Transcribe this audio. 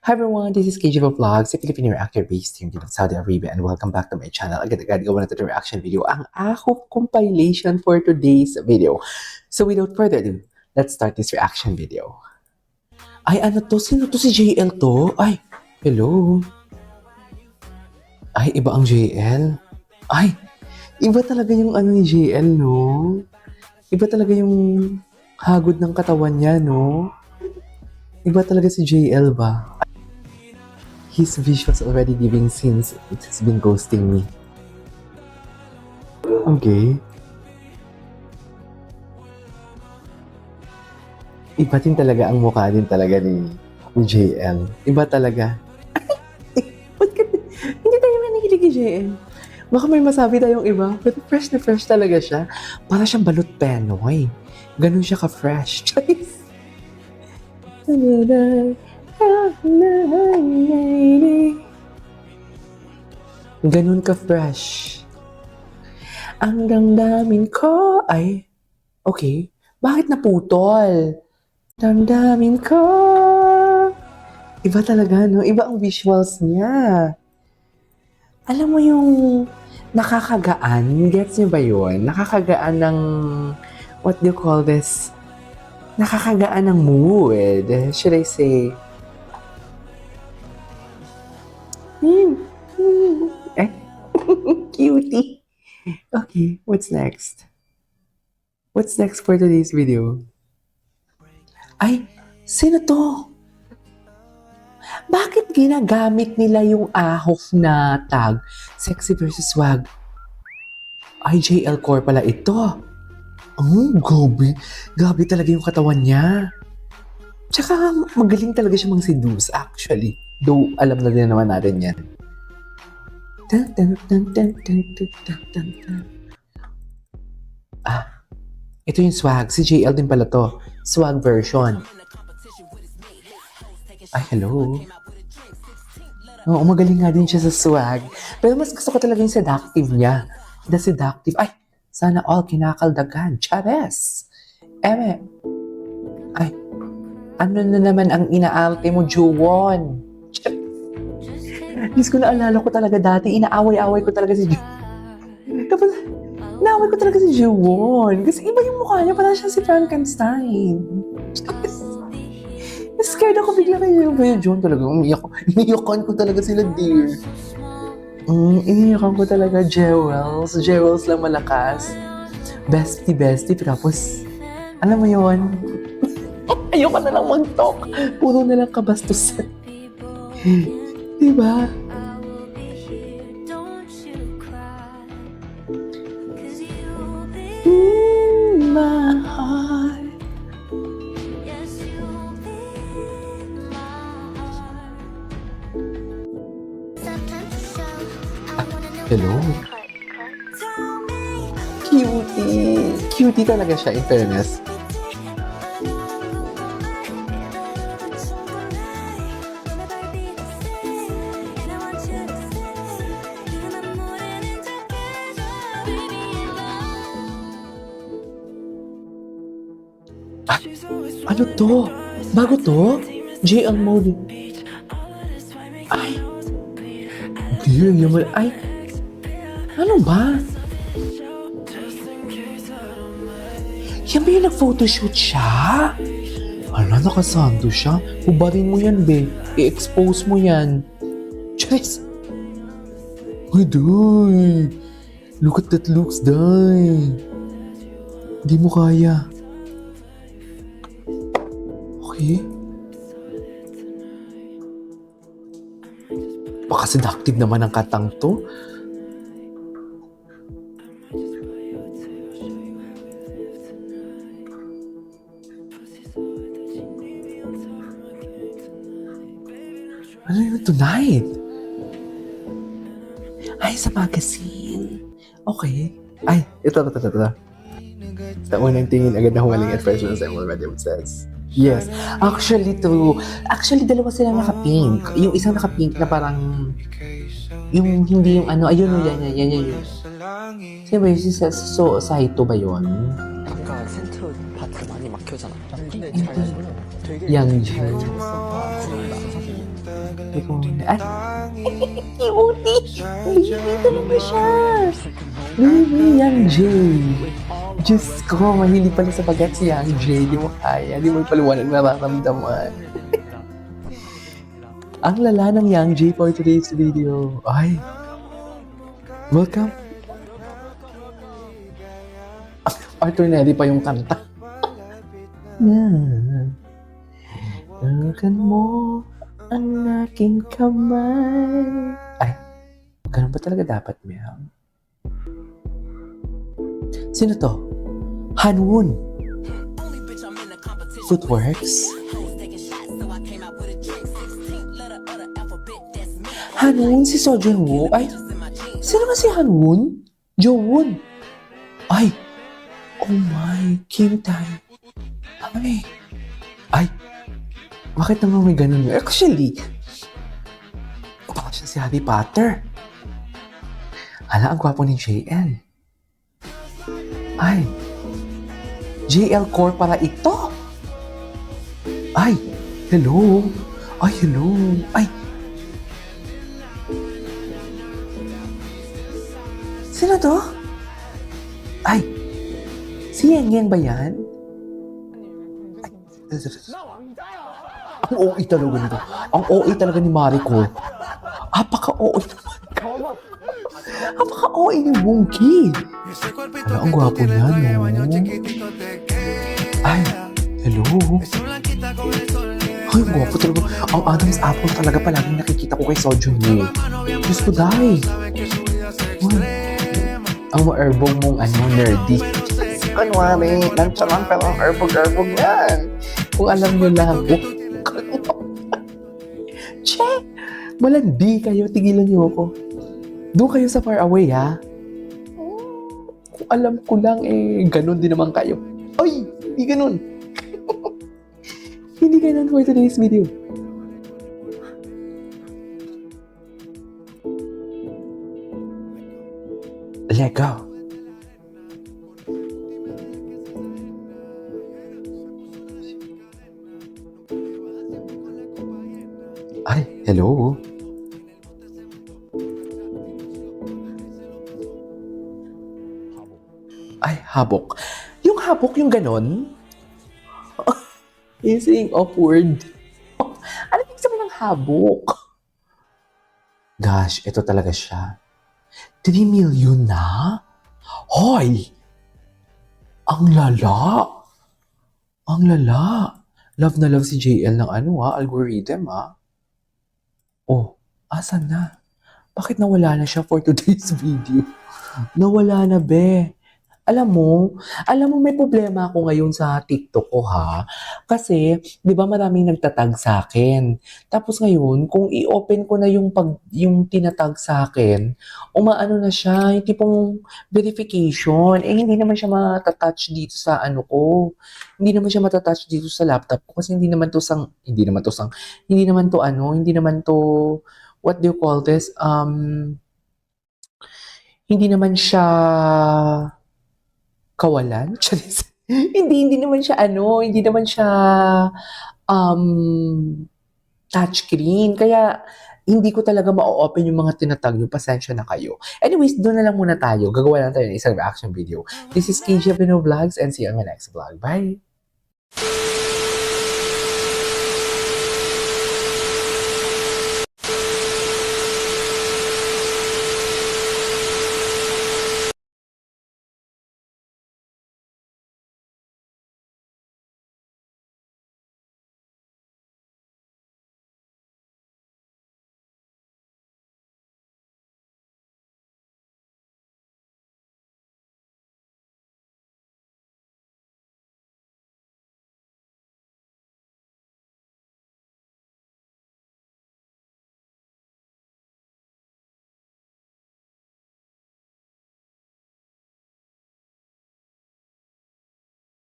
Hi everyone, this is KG Vlogs, a Filipino reactor based here in Saudi Arabia, and welcome back to my channel. Agad-agad gawa na ito ng reaction video, ang Ahop compilation for today's video. So without further ado, let's start this reaction video. Ay, ano to? Sino to? Si JL to? Ay, hello. Ay, iba ang JL. Ay, iba talaga yung ano ni JL, no? Iba talaga yung hagod ng katawan niya, no? Iba talaga si JL ba? His visuals already giving since it has been ghosting me. Okay. Iba din talaga ang mukha din talaga ni JL. Iba talaga. Hindi tayo manikilig kay JL. Baka may masabi tayong iba, pero fresh na fresh talaga siya. Para siyang balot penoy. Ganun siya ka-fresh. Choice. Ganun ka-fresh. Ang damdamin ko ay... Okay. Bakit naputol? Damdamin ko. Iba talaga, no? Iba ang visuals niya. Alam mo yung nakakagaan? Gets niyo ba yun? Nakakagaan ng... What do you call this? Nakakagaan ng mood. Should I say... Eh? Cutie. Okay, what's next? What's next for today's video? Ay, sino to? Bakit ginagamit nila yung Ahop na tag? Sexy versus swag. IJL core pala ito. Oh, gabi. Gabi talaga yung katawan niya. Tsaka magaling talaga siya mang-seduce actually. Though alam na din naman natin yan. Ah, ito yung swag. Si JL din pala to. Swag version. Ay, hello. Oo, magaling nga din siya sa swag. Pero mas gusto ko talaga yung seductive niya. The seductive. Ay, sana all kinakaldagan. Chavez. Eme. Ay, ano na naman ang inaalte mo, Juwon? Diyos ko, naalala ko talaga dati, inaaway-away ko talaga si Juwon. Tapos, naaway ko talaga si Juwon. Kasi iba yung mukha niya, parang siya si Frankenstein. Scared ako bigla kayo yung Juwon talaga. Iniyakan ko talaga sila, dear. Iniyakan ko talaga, Jewels. Jewels lang malakas. Bestie. Tapos, alam mo yun? Ayoko na lang mag-talk. Puro na lang kabastusan. Diba? My heart. Hello? Cutie. Cutie talaga siya, in fairness. Ah, ano to? Bago to? JL mode. Ay. Dear naman. Ay. Ano ba? Yan ba yung nag-photoshoot siya? Ala, nakasando siya. Hubarin mo yan, be. I-expose mo yan. Chess! Ay, day! Look at that looks, day! Hindi mo kaya. Okay. Baka seductive naman ang katang to. Ano yun tonight? Ay, sa magazine. Okay. Ay, ito. Sa unang tingin, agad na humaling at first one sa already says. Yes. Actually, dalawa sila naka-pink. Yung isang naka-pink na parang, yung hindi yung ano, ayun, yan. Sino ba yun? So, Saito ba yun? 아까 센터 파트 많이 막혀잖아. Yang Jin. sabi ko, ay, cutie! Baby talaga siya! Baby, Yang J. Diyos ko, mahilig pala sa bagat si Yang J. Di mo kaya, di mo ipaliwanag nararamdaman. Ang lala ng Yang J for today's video. Ay, welcome. Arthur Nelly pa yung kanta. Hawakan mo ang aking kamay. Ay, ganun ba talaga dapat, Mel? Sino to? Hanwon. Footworks. Hanwon si Sojun Woo. Ay, sino nga si Hanwon? Jowon. Ay, oh my, Kim Tae. Ay, bakit naman may ganun? Actually, baka siya si Harry Potter. Hala, ang gwapo ni JL. Ay, JL Core para ito. Ay, hello. Ay, hello. Ay, sino to? Ay, si Yang Yang ba yan? Ang OA talaga nito. Ang OA talaga ni Mariko. Apaka-OA naman. Apaka-OA ni Bunky. Ano, ang gwapo niya, no? Ay, hello. Ay, ang gwapo talaga. Ang Adam's Apple talaga palaging nakikita ko kay Sojun Woo. Diyos ko, dahil. Ang ma-erbog mong nerdy. Kunwari, nantsalang pero ang erbog-erbog yan. Kung alam nyo lang. Che! Malandi kayo, tigilan niyo ako. Doon kayo sa far away, ha? Kung alam ko lang, ganun din naman kayo. Ay! Hindi ganun. Hindi ganun for today's video. Let go. Ay, hello. Ay, habok. Yung habok, yung ganon? Yung saying upward. Ano yung sabi ng habok? Gosh, ito talaga siya. 3 million na? Hoy! Ang lala! Ang lala! Love na love si JL ng algorithm, Oh, asan na? Bakit nawala na siya for today's video? Nawala na, be. Alam mo may problema ako ngayon sa TikTok ko, ha? Kasi, di ba maraming nagtatag sa akin. Tapos ngayon, kung i-open ko na yung tinatag sa akin, umaano na siya, yung tipong verification. Hindi naman siya matatouch dito sa ko. Hindi naman siya matatouch dito sa laptop ko kasi hindi naman to, what do you call this? Hindi naman siya kawalan? hindi naman siya touchscreen. Kaya, hindi ko talaga ma-open yung mga tinatag nyo. Pasensya na kayo. Anyways, doon na lang muna tayo. Gagawa lang tayo ng isang reaction video. This is KJ Pino Vlogs and see you on my next vlog. Bye!